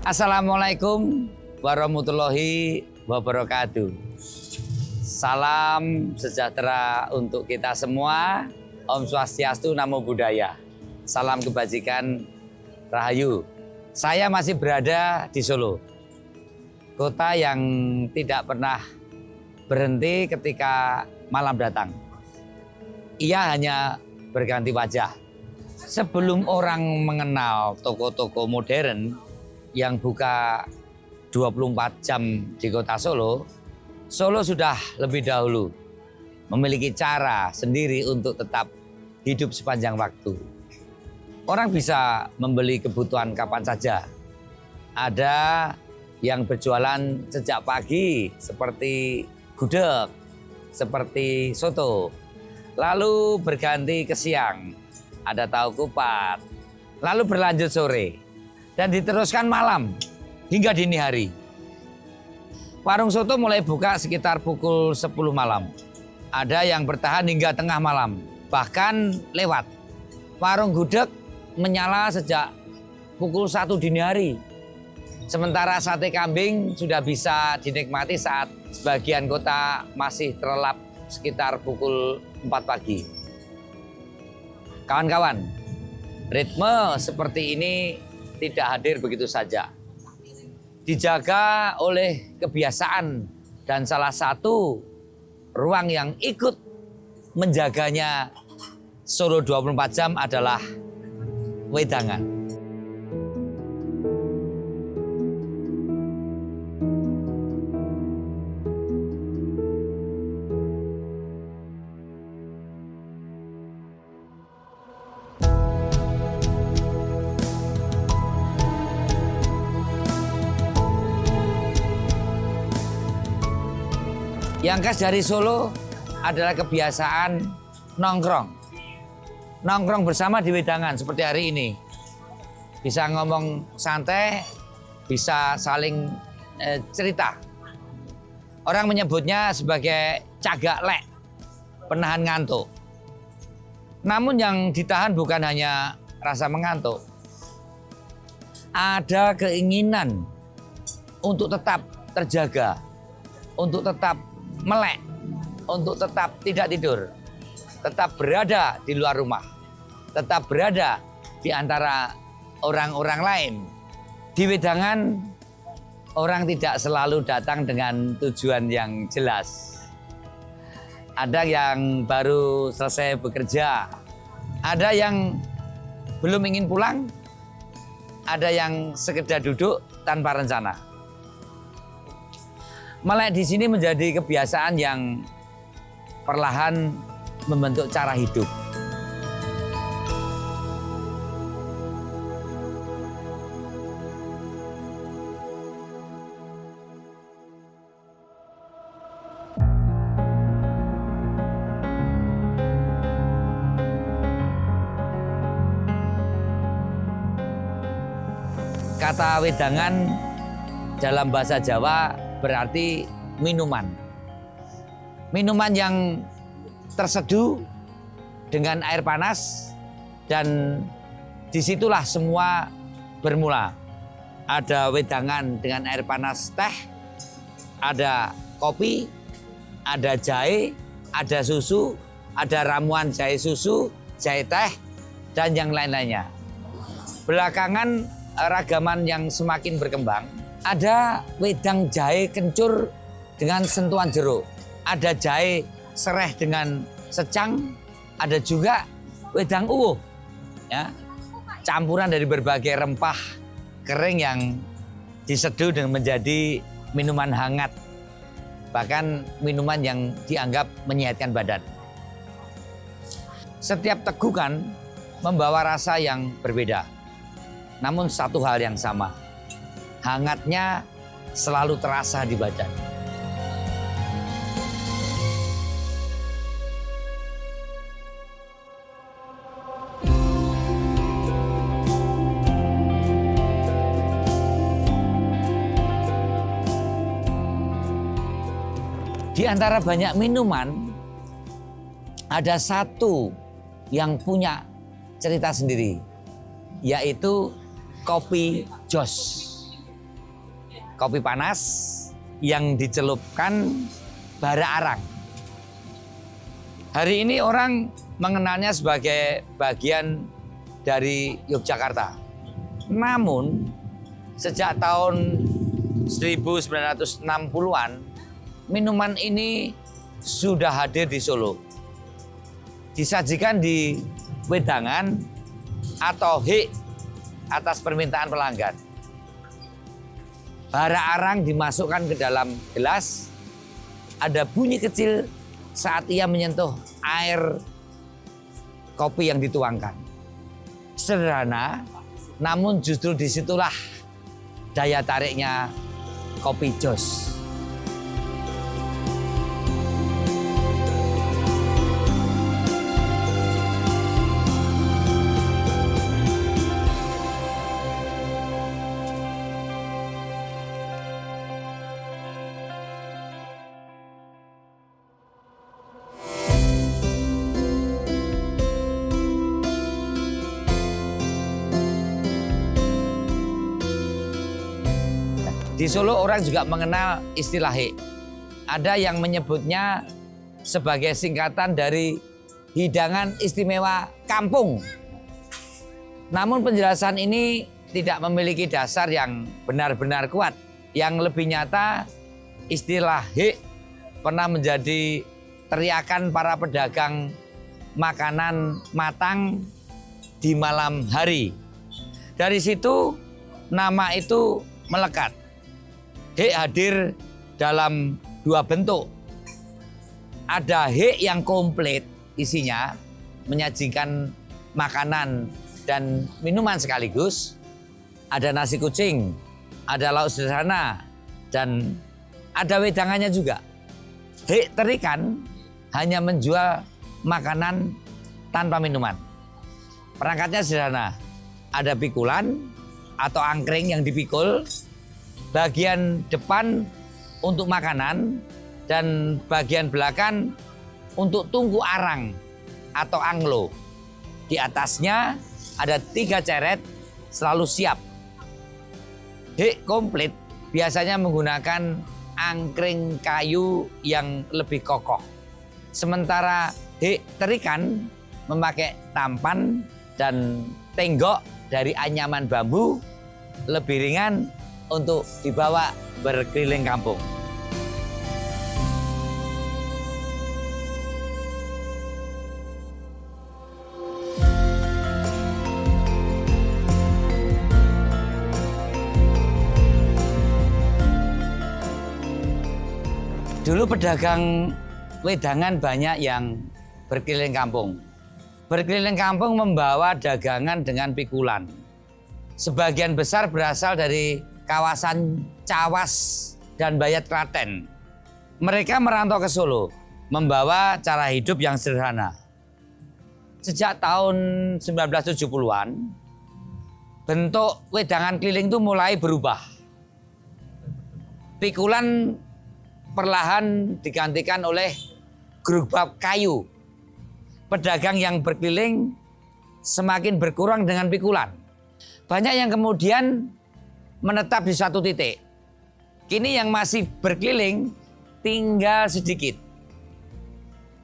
Assalamualaikum warahmatullahi wabarakatuh. Salam sejahtera untuk kita semua. Om Swastiastu, Namo Buddhaya. Salam kebajikan, Rahayu. Saya masih berada di Solo, kota yang tidak pernah berhenti ketika malam datang. Ia hanya berganti wajah. Sebelum orang mengenal toko-toko modern yang buka 24 jam di kota Solo, Solo sudah lebih dahulu memiliki cara sendiri untuk tetap hidup sepanjang waktu. Orang bisa membeli kebutuhan kapan saja. Ada yang berjualan sejak pagi seperti gudeg, seperti soto. Lalu berganti ke siang, ada tahu kupat. Lalu berlanjut sore. Dan diteruskan malam hingga dini hari. Warung soto mulai buka sekitar pukul 10 malam. Ada yang bertahan hingga tengah malam, bahkan lewat. Warung gudeg menyala sejak pukul 1 dini hari. Sementara sate kambing sudah bisa dinikmati saat sebagian kota masih terlelap sekitar pukul 4 pagi. Kawan-kawan, ritme seperti ini tidak hadir begitu saja. Dijaga oleh kebiasaan, dan salah satu ruang yang ikut menjaganya Solo 24 jam adalah wedangan. Yang khas dari Solo adalah kebiasaan nongkrong. Nongkrong bersama di wedangan seperti hari ini. Bisa ngomong santai, bisa saling cerita. Orang menyebutnya sebagai cagak lek, penahan ngantuk. Namun yang ditahan bukan hanya rasa mengantuk. Ada keinginan untuk tetap terjaga, untuk tetap melek, untuk tetap tidak tidur, tetap berada di luar rumah, tetap berada di antara orang-orang lain. Di wedangan, orang tidak selalu datang dengan tujuan yang jelas. Ada yang baru selesai bekerja, ada yang belum ingin pulang, ada yang sekedar duduk tanpa rencana. Melek di sini menjadi kebiasaan yang perlahan membentuk cara hidup. Kata wedangan dalam bahasa Jawa berarti minuman. Minuman yang terseduh dengan air panas, dan disitulah semua bermula. Ada wedangan dengan air panas teh, ada kopi, ada jahe, ada susu, ada ramuan jahe susu, jahe teh, dan yang lain-lainnya. Belakangan ragaman yang semakin berkembang. Ada wedang jahe kencur dengan sentuhan jeruk. Ada jahe sereh dengan secang. Ada juga wedang uwuh, ya, campuran dari berbagai rempah kering yang diseduh dengan menjadi minuman hangat. Bahkan minuman yang dianggap menyehatkan badan. Setiap tegukan membawa rasa yang berbeda. Namun satu hal yang sama. Hangatnya selalu terasa di badan. Di antara banyak minuman, ada satu yang punya cerita sendiri, yaitu kopi jos. kopi panas yang dicelupkan bara arang. Hari ini orang mengenalnya sebagai bagian dari Yogyakarta. Namun sejak tahun 1960-an minuman ini sudah hadir di Solo. Disajikan di wedangan atau hik atas permintaan pelanggan. Bara arang dimasukkan ke dalam gelas, ada bunyi kecil saat ia menyentuh air kopi yang dituangkan. Sederhana, namun justru disitulah daya tariknya kopi jos. Di Solo orang juga mengenal istilah hik. Ada yang menyebutnya sebagai singkatan dari hidangan istimewa kampung. Namun penjelasan ini tidak memiliki dasar yang benar-benar kuat. Yang lebih nyata, istilah hik pernah menjadi teriakan para pedagang makanan matang di malam hari. Dari situ nama itu melekat. Hik hadir dalam dua bentuk. Ada hik yang komplit isinya, menyajikan makanan dan minuman sekaligus. Ada nasi kucing, ada lauk sederhana, dan ada wedangannya juga. Hik terikan hanya menjual makanan tanpa minuman. Perangkatnya sederhana, ada pikulan atau angkring yang dipikul, bagian depan untuk makanan dan bagian belakang untuk tungku arang atau anglo. Di atasnya ada 3 ceret selalu siap. Hik komplit biasanya menggunakan angkring kayu yang lebih kokoh. Sementara hik terikan memakai tampan dan tenggok dari anyaman bambu lebih ringan untuk dibawa berkeliling kampung. Dulu pedagang wedangan banyak yang berkeliling kampung. Berkeliling kampung membawa dagangan dengan pikulan. Sebagian besar berasal dari kawasan Cawas dan Bayat Klaten. Mereka merantau ke Solo, membawa cara hidup yang sederhana. Sejak tahun 1970-an, bentuk wedangan keliling itu mulai berubah. Pikulan perlahan digantikan oleh gerobak kayu. Pedagang yang berkeliling semakin berkurang dengan pikulan. Banyak yang kemudian menetap di satu titik. Kini yang masih berkeliling tinggal sedikit.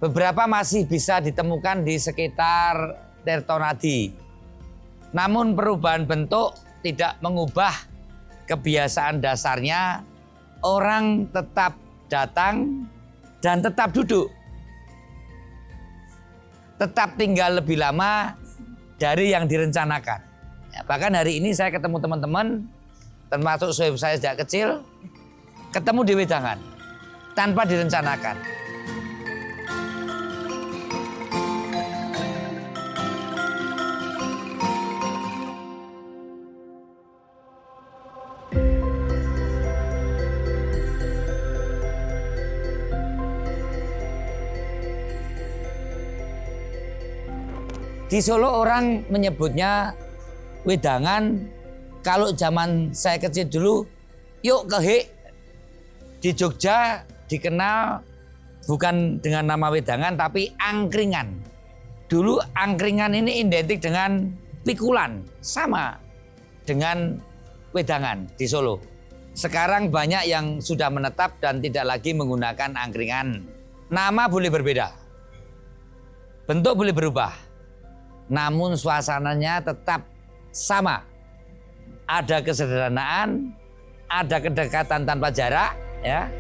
Beberapa masih bisa ditemukan di sekitar Tirtonadi. Namun perubahan bentuk tidak mengubah kebiasaan dasarnya. Orang tetap datang dan tetap duduk. Tetap tinggal lebih lama dari yang direncanakan. Ya, bahkan hari ini saya ketemu teman-teman, termasuk suami saya sejak kecil, ketemu di wedangan tanpa direncanakan. Di Solo orang menyebutnya wedangan. Kalau zaman saya kecil dulu, yuk ke hik. Di Jogja dikenal bukan dengan nama wedangan tapi angkringan. Dulu angkringan ini identik dengan pikulan, sama dengan wedangan di Solo. Sekarang banyak yang sudah menetap dan tidak lagi menggunakan angkringan. Nama boleh berbeda, bentuk boleh berubah, namun suasananya tetap sama. Ada kesederhanaan, ada kedekatan tanpa jarak, ya.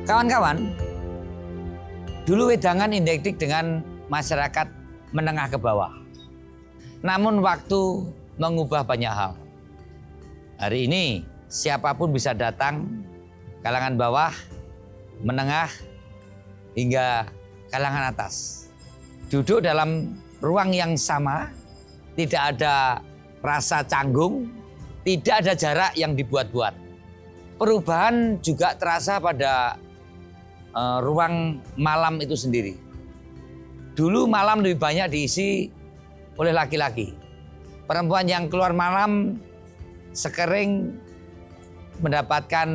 Kawan-kawan, dulu Wedangan identik dengan masyarakat menengah ke bawah. Namun waktu mengubah banyak hal. Hari ini siapapun bisa datang, kalangan bawah, menengah, hingga kalangan atas. Duduk dalam ruang yang sama, tidak ada rasa canggung, tidak ada jarak yang dibuat-buat. Perubahan juga terasa pada ruang malam itu sendiri. Dulu malam lebih banyak diisi oleh laki-laki. Perempuan yang keluar malam sekering mendapatkan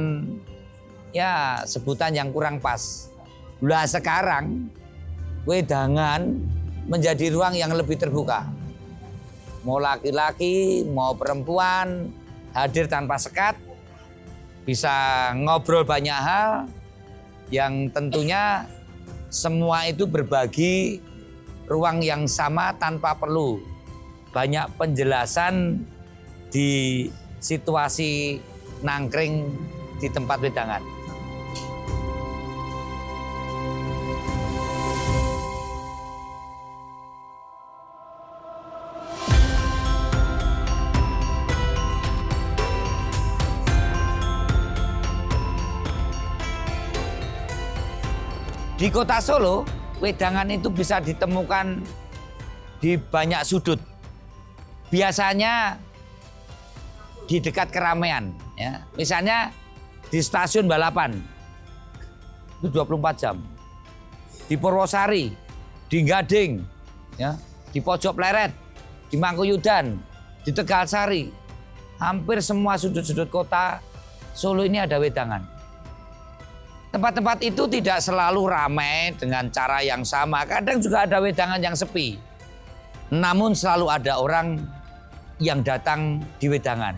ya sebutan yang kurang pas. Lah sekarang Wedangan menjadi ruang yang lebih terbuka. Mau laki-laki, mau perempuan hadir tanpa sekat, bisa ngobrol banyak hal yang tentunya semua itu berbagi ruang yang sama tanpa perlu banyak penjelasan di situasi nangkring di tempat wedangan. Di kota Solo, wedangan itu bisa ditemukan di banyak sudut. Biasanya di dekat keramaian, ya. Misalnya di stasiun balapan, itu 24 jam. Di Purwosari, di Gading, ya, di Pojok Pleret, di Mangkuyudan, di Tegalsari. Hampir semua sudut-sudut kota Solo ini ada wedangan. Tempat-tempat itu tidak selalu ramai dengan cara yang sama. Kadang juga ada wedangan yang sepi. Namun selalu ada orang yang datang di wedangan.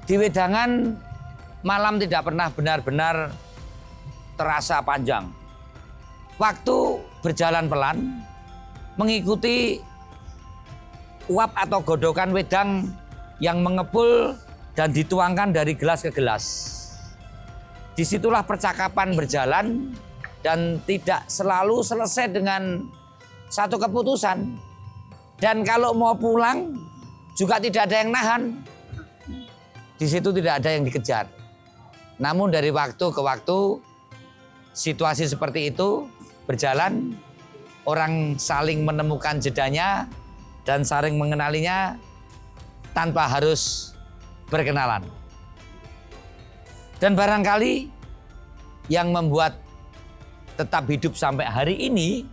Di wedangan malam tidak pernah benar-benar terasa panjang. Waktu berjalan pelan mengikuti uap atau godokan wedang yang mengepul dan dituangkan dari gelas ke gelas. Disitulah percakapan berjalan dan tidak selalu selesai dengan satu keputusan. Dan kalau mau pulang juga tidak ada yang nahan. Di situ tidak ada yang dikejar. Namun dari waktu ke waktu situasi seperti itu berjalan, orang saling menemukan jedanya dan saling mengenalinya tanpa harus berkenalan. Dan barangkali yang membuat tetap hidup sampai hari ini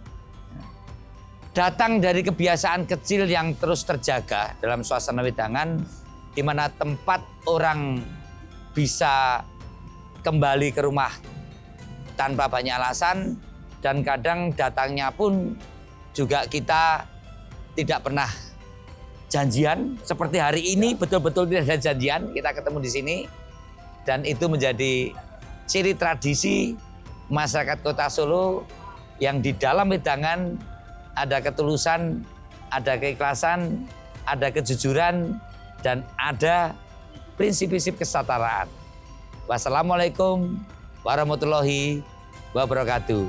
datang dari kebiasaan kecil yang terus terjaga dalam suasana wedangan, di mana tempat orang bisa kembali ke rumah tanpa banyak alasan, dan kadang datangnya pun juga kita tidak pernah janjian. Seperti hari ini betul-betul tidak ada janjian, kita ketemu di sini. Dan itu menjadi ciri tradisi masyarakat Kota Solo yang di dalam wedangan ada ketulusan, ada keikhlasan, ada kejujuran, dan ada prinsip-prinsip kesetaraan. Wassalamualaikum warahmatullahi wabarakatuh.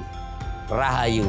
Rahayu.